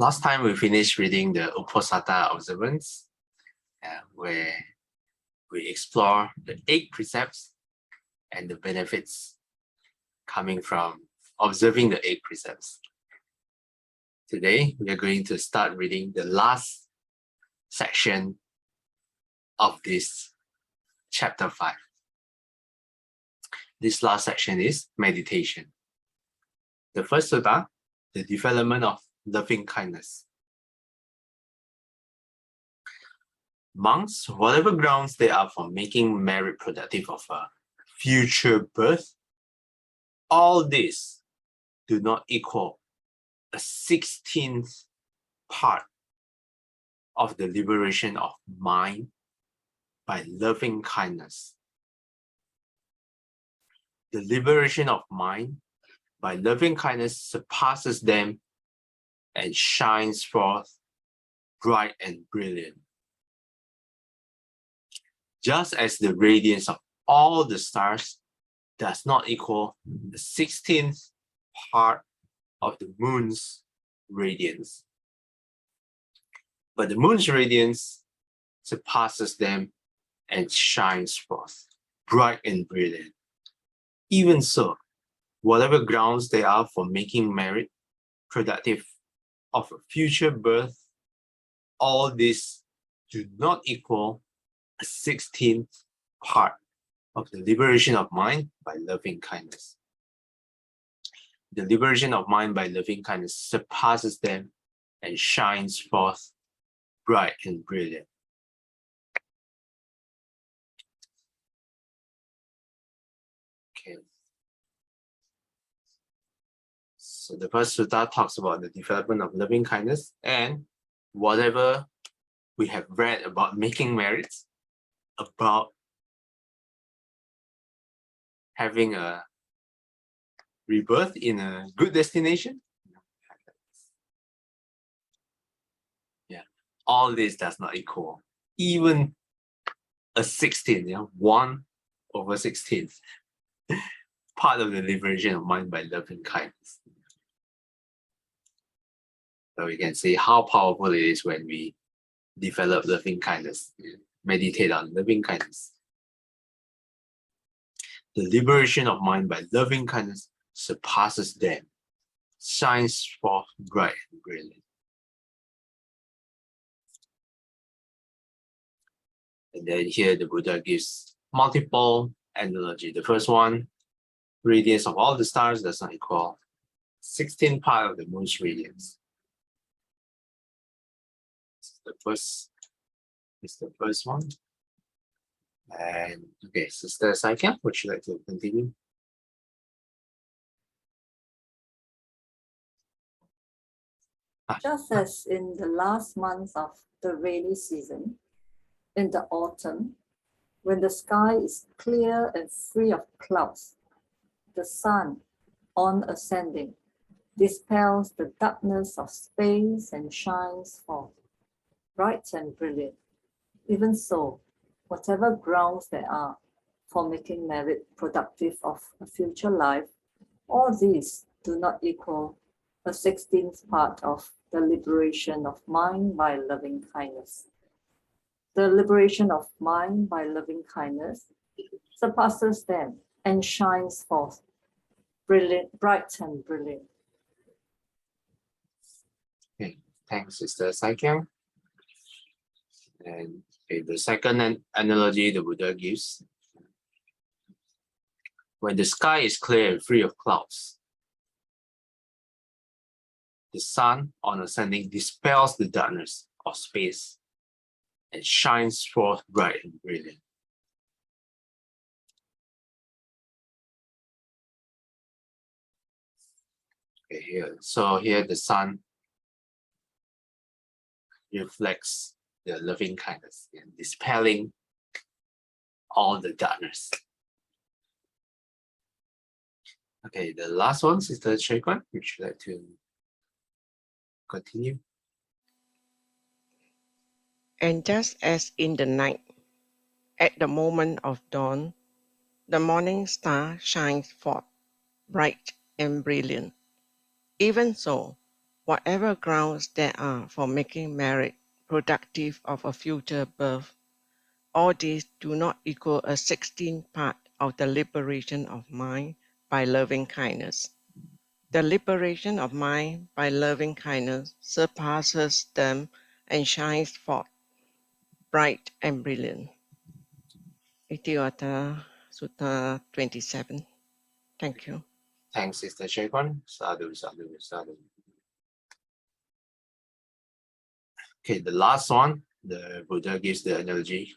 Last time we finished reading the Uposatha observance, where we explore the 8 precepts and the benefits coming from observing the 8 precepts. Today, we are going to start reading the last section of this chapter 5. This last section is meditation. The first sutta, the development of loving kindness. Monks, whatever grounds they are for making merit productive of a future birth, all this do not equal a 16th part of the liberation of mind by loving kindness. The liberation of mind by loving kindness surpasses them and shines forth bright and brilliant. Just as the radiance of all the stars does not equal the 16th part of the moon's radiance, but the moon's radiance surpasses them and shines forth bright and brilliant. Even so, whatever grounds there are for making merit productive of a future birth, all this do not equal a 16th part of the liberation of mind by loving kindness. The liberation of mind by loving kindness surpasses them and shines forth bright and brilliant. Okay. So the first sutta talks about the development of loving kindness, and whatever we have read about making merits, about having a rebirth in a good destination. Yeah, all this does not equal even a 16th, 1/16th part of the liberation of mind by loving kindness. So we can see how powerful it is when we develop loving kindness, meditate on loving kindness. The liberation of mind by loving kindness surpasses them, shines forth bright and brilliant. And then here the Buddha gives multiple analogy. The first one, radiance of all the stars does not equal 16th part of the moon's radiance. This is the first one. And okay, Sister Saikia, would you like to continue? Just as in the last month of the rainy season, in the autumn, when the sky is clear and free of clouds, the sun, on ascending, dispels the darkness of space and shines forth, bright and brilliant. Even so, whatever grounds there are for making merit productive of a future life, all these do not equal a 16th part of the liberation of mind by loving kindness. The liberation of mind by loving kindness surpasses them and shines forth brilliant, bright and brilliant. Okay, thanks, Sister Saikyang. And okay, the second analogy the Buddha gives, when the sky is clear and free of clouds, the sun on ascending dispels the darkness of space and shines forth bright and brilliant. Okay, here the sun reflects the loving kindness and dispelling all the darkness. Okay, the last one, Sister Choi-Kwan, would you like to continue? And just as in the night, at the moment of dawn, the morning star shines forth, bright and brilliant. Even so, whatever grounds there are for making marriage productive of a future birth, all these do not equal a 16th part of the liberation of mind by loving kindness. The liberation of mind by loving kindness surpasses them and shines forth, bright and brilliant. Itiwata Sutta 27. Thank you. Thanks, Sister Shekwan. Sadhu, sadhu, sadhu. Okay, the last one, the Buddha gives the analogy.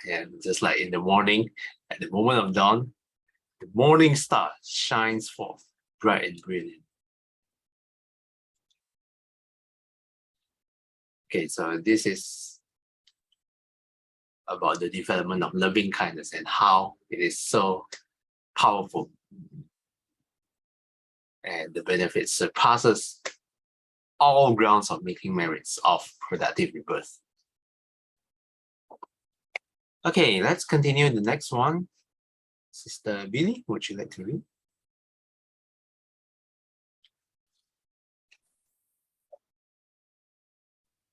And just like in the morning, at the moment of dawn, the morning star shines forth, bright and brilliant. Okay, so this is about the development of loving kindness and how it is so powerful. And the benefit surpasses all grounds of making merits of productive rebirth. Okay, let's continue the next one. Sister Billy, would you like to read?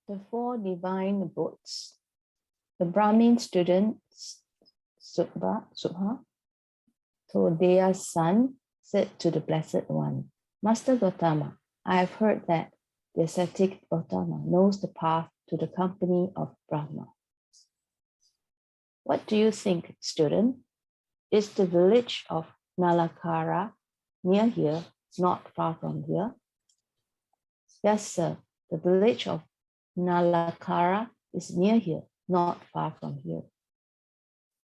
The four divine abodes. The Brahmin student Subha, Todeya's son, said to the Blessed One, Master Gautama, I have heard that the ascetic Gautama knows the path to the company of Brahma. What do you think, student? Is the village of Nalakara near here, not far from here? Yes, sir. The village of Nalakara is near here, not far from here.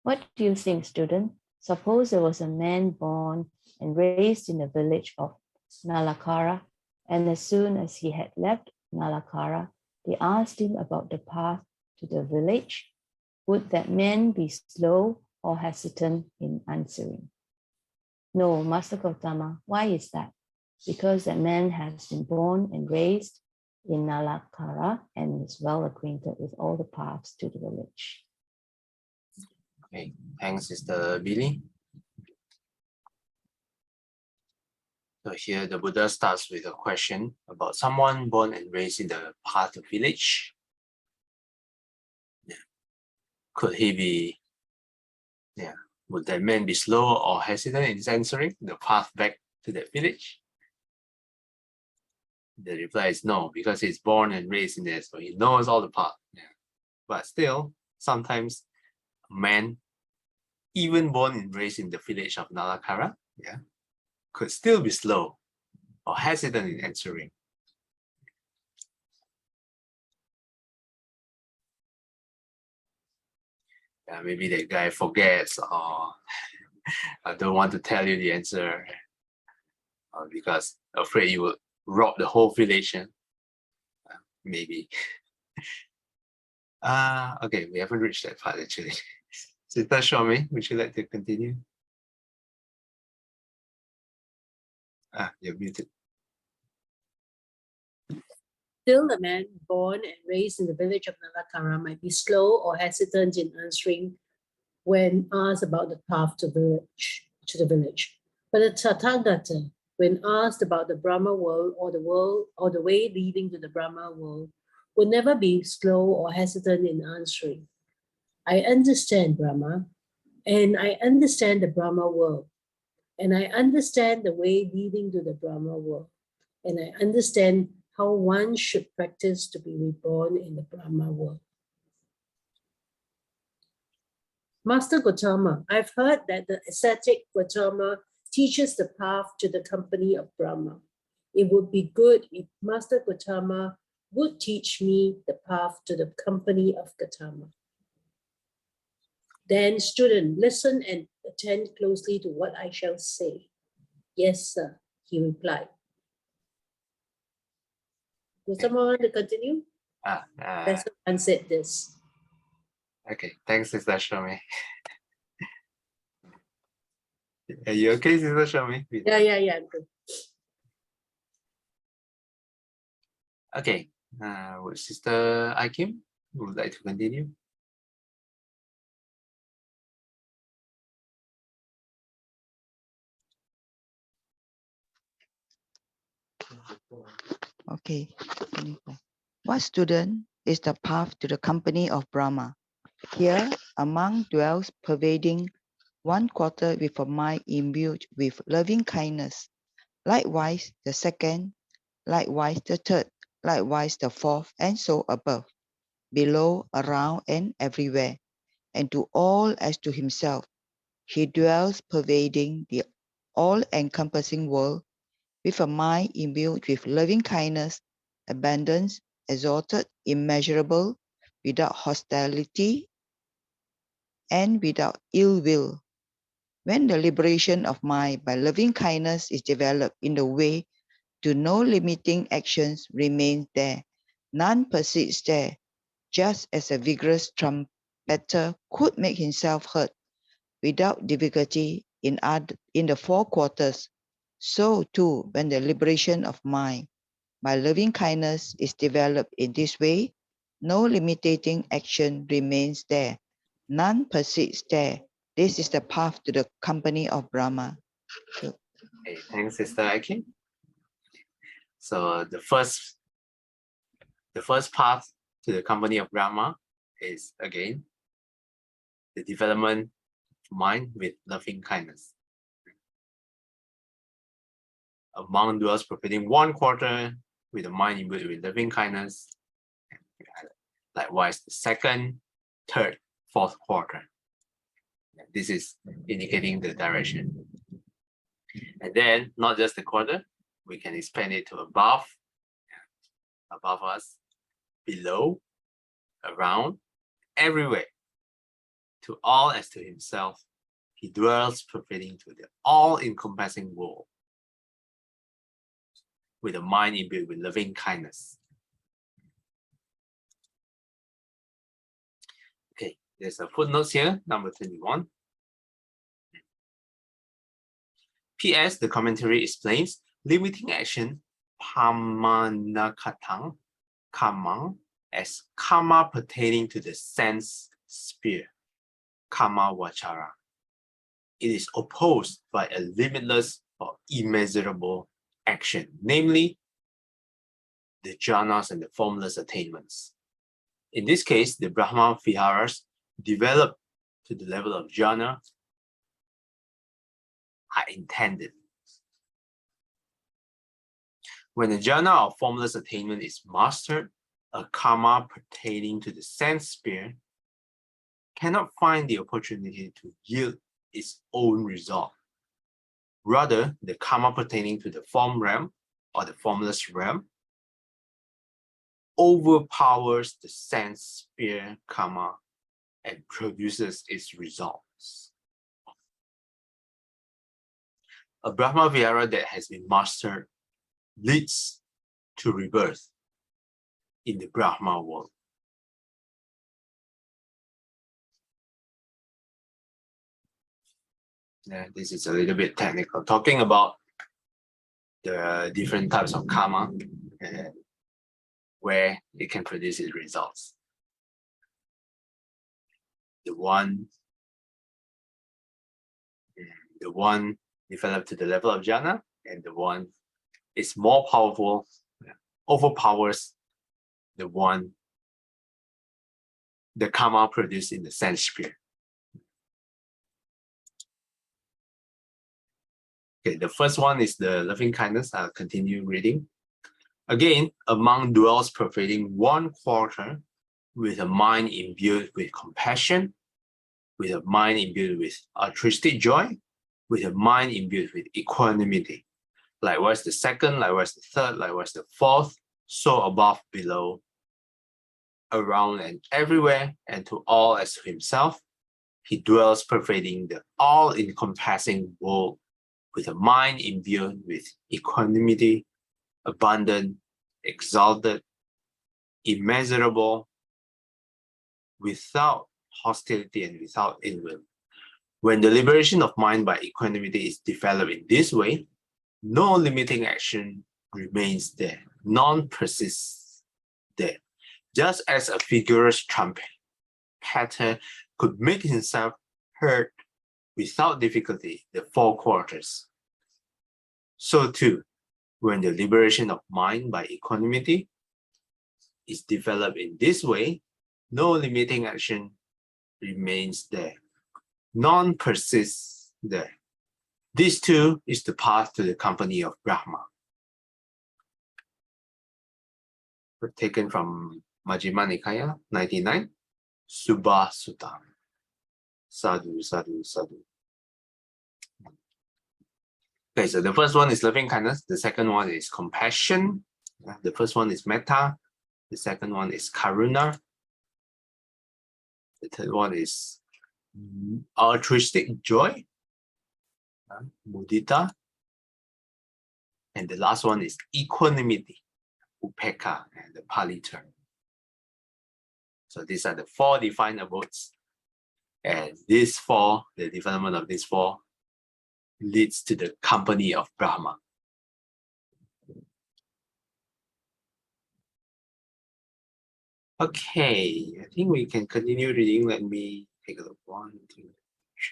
What do you think, student? Suppose there was a man born and raised in the village of Nalakara, and as soon as he had left Nalakara, they asked him about the path to the village. Would that man be slow or hesitant in answering? No, Master Gautama, why is that? Because that man has been born and raised in Nalakara and is well acquainted with all the paths to the village. Okay, thanks, Sister Billy. So here the Buddha starts with a question about someone born and raised in the path of village. Yeah. Could he be, would that man be slow or hesitant in answering the path back to that village? The reply is no, because he's born and raised in there, so he knows all the path. Yeah. But still, sometimes a man, even born and raised in the village of Nalakara, could still be slow or hesitant in answering. Maybe that guy forgets or I don't want to tell you the answer because afraid you will rob the whole village. Maybe. Okay, we haven't reached that part actually. Sister Shomi, would you like to continue? You're muted. Still, a man born and raised in the village of Nalakara might be slow or hesitant in answering when asked about the path to the village. But the Tathagata, when asked about the Brahma world or the way leading to the Brahma world, will never be slow or hesitant in answering. I understand Brahma, and I understand the Brahma world, and I understand the way leading to the Brahma world, and I understand how one should practice to be reborn in the Brahma world. Master Gautama, I've heard that the ascetic Gautama teaches the path to the company of Brahma. It would be good if Master Gautama would teach me the path to the company of Gautama. Then, student, listen and attend closely to what I shall say. Yes, sir, he replied. Does someone want to continue? That's one said this. Okay, thanks, Sister Shomi. Are you okay, Sister Shomi? Yeah, I'm good. Okay, would Sister Aikim would like to continue? Okay. 24. What student is the path to the company of Brahma? Here, a monk dwells pervading one quarter with a mind imbued with loving kindness. Likewise, the second, likewise the third, likewise the fourth, and so above, below, around, and everywhere, and to all as to himself. He dwells pervading the all-encompassing world with a mind imbued with loving kindness, abundance, exalted, immeasurable, without hostility and without ill will. When the liberation of mind by loving kindness is developed in the way to no limiting actions remains there, none persists there, just as a vigorous trumpeter could make himself heard without difficulty in the four quarters, so too when the liberation of mind by loving kindness is developed in this way, no limiting action remains there, none persists there. This is the path to the company of Brahma. Okay, thanks, Sister Aki. So the first path to the company of Brahma is again the development of mind with loving kindness. A monk dwells pervading one quarter with a mind imbued with loving kindness. Likewise, the second, third, fourth quarter. This is indicating the direction. And then not just the quarter, we can expand it to above us, below, around, everywhere. To all as to himself, he dwells pervading to the all-encompassing world with a mind imbued with loving kindness. Okay, there's a footnote here, number 21. P.S. The commentary explains limiting action pamanakatang kamang as karma pertaining to the sense sphere, kama vachara. It is opposed by a limitless or immeasurable action, namely the jhanas and the formless attainments. In this case, the Brahma viharas developed to the level of jhana are intended. When the jhana of formless attainment is mastered, a karma pertaining to the sense sphere cannot find the opportunity to yield its own result. Rather, the karma pertaining to the form realm or the formless realm overpowers the sense sphere karma and produces its results. A Brahma Vihara that has been mastered leads to rebirth in the Brahma world. Yeah, this is a little bit technical, talking about the different types of karma where it can produce its results. The one developed to the level of jhana, and the one is more powerful, overpowers the one, the karma produced in the sense sphere. Okay, the first one is the loving kindness. I'll continue reading. Again, a monk dwells pervading one quarter with a mind imbued with compassion, with a mind imbued with altruistic joy, with a mind imbued with equanimity. Likewise the second, likewise the third, likewise the fourth, so above, below, around, and everywhere, and to all as to himself, he dwells pervading the all-encompassing world with a mind imbued with equanimity, abundant, exalted, immeasurable, without hostility and without ill will. When the liberation of mind by equanimity is developed in this way, no limiting action remains there, none persists there. Just as a vigorous trumpeter could make himself heard without difficulty the four quarters, so too, When the liberation of mind by equanimity is developed in this way, no limiting action remains there. None persists there. This too is the path to the company of Brahma. Taken from Majjhima Nikaya 99, Subha Sutta. Sadhu, sadhu, sadhu. Okay, so the first one is loving kindness. The second one is compassion. The first one is metta. The second one is karuna. The third one is altruistic joy, mudita. And the last one is equanimity, upekkha, and the Pali term. So these are the 4 defined abodes. And these 4, the development of these 4 leads to the company of Brahma. Okay, I think we can continue reading. Let me take a look. 1, 2,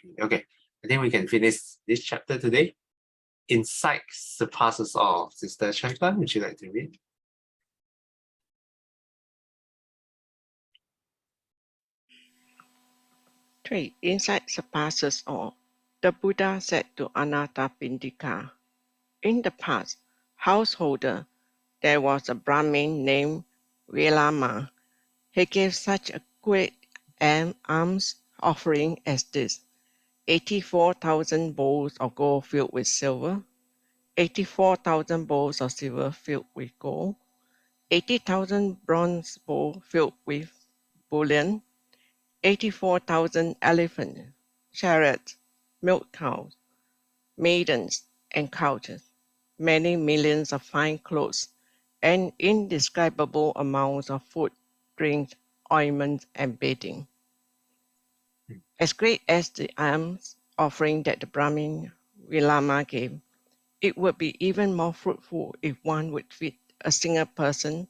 3. Okay, I think we can finish this chapter today. Insight surpasses all. Sister Shankar, would you like to read? Three, insight surpasses all. The Buddha said to Anathapindika, in the past, householder, there was a Brahmin named Vilama. He gave such a great alms offering as this: 84,000 bowls of gold filled with silver, 84,000 bowls of silver filled with gold, 80,000 bronze bowls filled with bullion, 84,000 elephants, chariots, milk cows, maidens, and couches, many millions of fine clothes, and indescribable amounts of food, drink, ointment, and bedding. As great as the alms offering that the Brahmin Vilama gave, it would be even more fruitful if one would feed a single person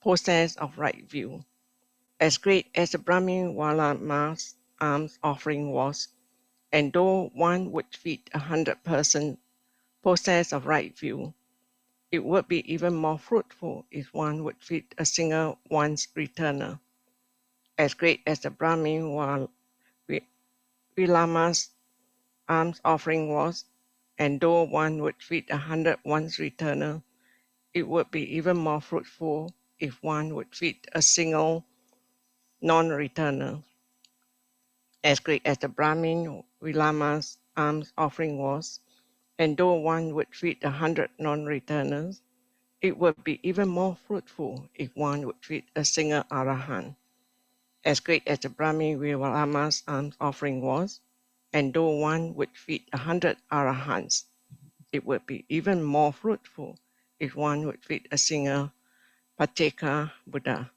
possessed of right view. As great as the Brahmin Vilama's alms offering was, and though one would feed 100 persons possessed of right view, it would be even more fruitful if one would feed a single once returner. As great as the Brahmin Vilama's alms offering was, and though one would feed 100 once returner, it would be even more fruitful if one would feed a single non-returner. As great as the Brahmin Vilama's alms offering was, and though one would feed 100 non-returners, it would be even more fruitful if one would feed a single Arahant. As great as the Brahmin Vilama's alms offering was, and though one would feed 100 Arahants, it would be even more fruitful if one would feed a single Pacceka Buddha.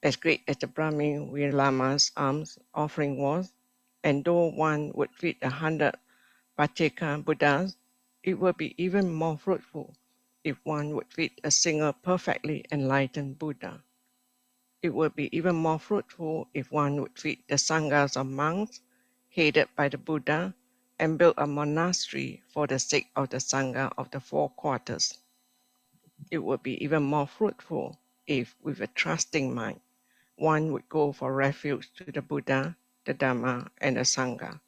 As great as the Brahmin Vilama's alms offering was, and though one would feed 100 Pacceka Buddhas, it would be even more fruitful if one would feed a single perfectly enlightened Buddha. It would be even more fruitful if one would feed the sanghas of monks headed by the Buddha and build a monastery for the sake of the sangha of the 4 quarters. It would be even more fruitful if, with a trusting mind, one would go for refuge to the Buddha, the Dhamma, and the Sangha,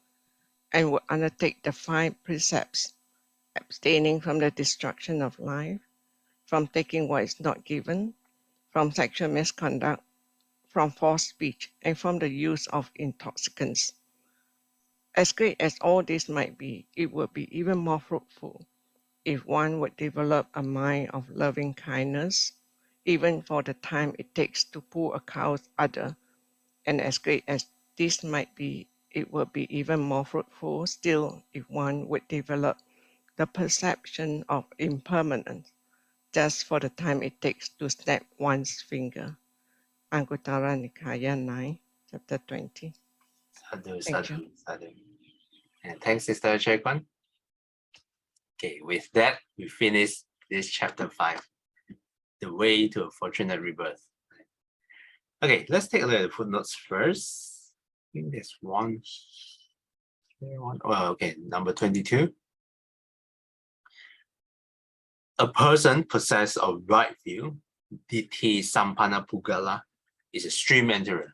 and would undertake the 5 precepts: abstaining from the destruction of life, from taking what is not given, from sexual misconduct, from false speech, and from the use of intoxicants. As great as all this might be, it would be even more fruitful if one would develop a mind of loving kindness, even for the time it takes to pull a cow's udder. And as great as this might be, it would be even more fruitful still if one would develop the perception of impermanence, just for the time it takes to snap one's finger. Anguttara Nikaya 9, chapter 20. Sadhu, Thank you. sadhu, sadhu. And thanks, Sister Chekwan. Okay, with that, we finish this chapter 5, the way to a fortunate rebirth. Okay, let's take a look at the footnotes first. I think there's one here. Oh, okay, number 22. A person possessed of right view, Ditti Sampana Pugala, is a stream enterer.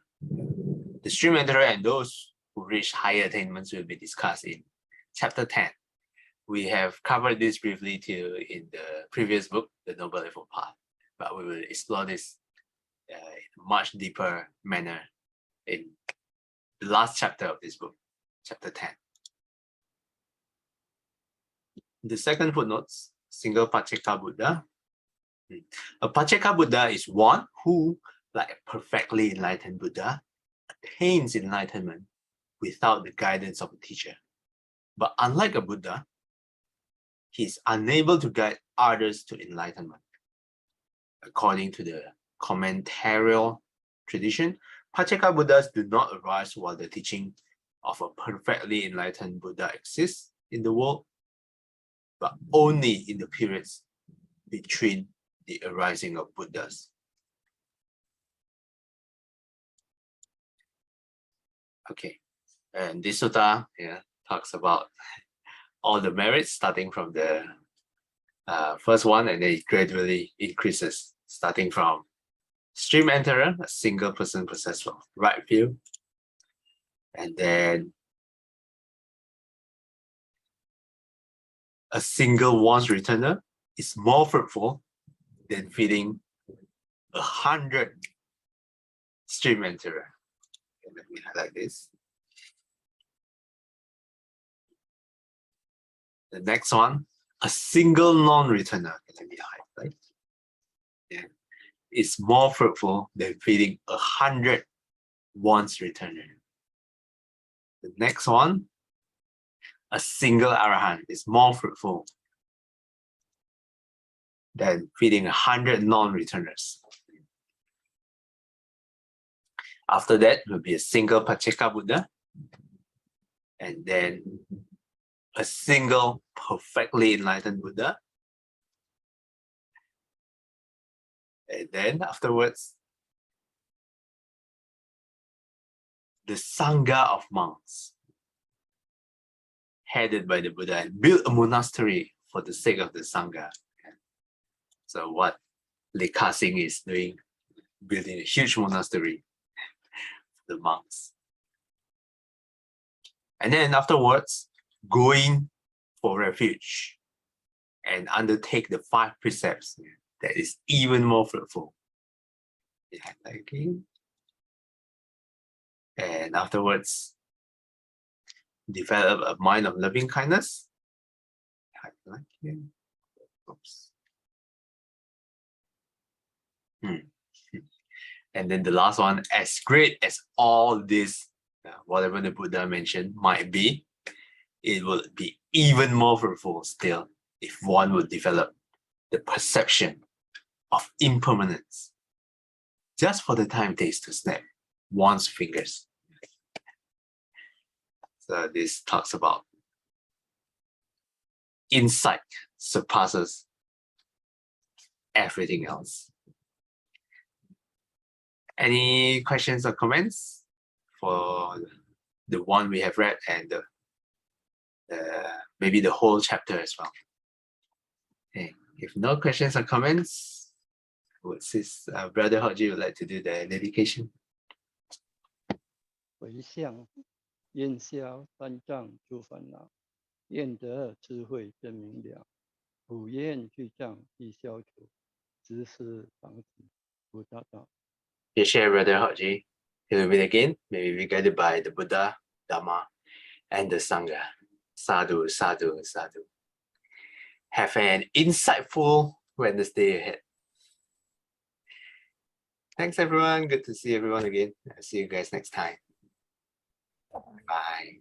The stream enterer and those who reach higher attainments will be discussed in chapter 10. We have covered this briefly in the previous book, The Noble Eightfold Path, but we will explore this in a much deeper manner in the last chapter of this book, chapter 10. The second footnote, single Pacheka Buddha. A Pacheka Buddha is one who, like a perfectly enlightened Buddha, attains enlightenment without the guidance of a teacher. But unlike a Buddha, he is unable to guide others to enlightenment. According to the commentarial tradition, Pacheka Buddhas do not arise while the teaching of a perfectly enlightened Buddha exists in the world, but only in the periods between the arising of Buddhas. Okay, and this sutta talks about all the merits starting from the first one, and then it gradually increases, starting from stream enterer, a single person possessed of right view, and then a single once returner is more fruitful than feeding 100 stream enterer. Okay, let me highlight this. The next one, a single non-returner. Okay, let me highlight. Yeah, is more fruitful than feeding 100 once returner. The next one, a single arahant is more fruitful than feeding 100 non-returners. After that will be a single Pacheka Buddha, and then a single perfectly enlightened Buddha, and then afterwards the Sangha of monks headed by the Buddha and built a monastery for the sake of the Sangha. So what Lekha Singh is doing, building a huge monastery for the monks. And then afterwards, going for refuge and undertake the 5 precepts that is even more fruitful. And afterwards, develop a mind of loving kindness. Oops. And then the last one, as great as all this, whatever the Buddha mentioned might be, it will be even more fruitful still if one would develop the perception of impermanence just for the time it takes to snap one's fingers. So this talks about insight surpasses everything else. Any questions or comments for the one we have read and maybe the whole chapter as well? Okay. If no questions or comments, would Brother Hoji would like to do the dedication? 回向愿消三障诸烦恼，愿得智慧真明了，普愿具障亦消除，直施防止菩萨道。You share, Brother Hoji. Till we meet again, may we be guided by the Buddha, Dhamma, and the Sangha. Sadhu, sadhu, sadhu. Have an insightful Wednesday ahead. Thanks, everyone. Good to see everyone again. I'll see you guys next time. Bye.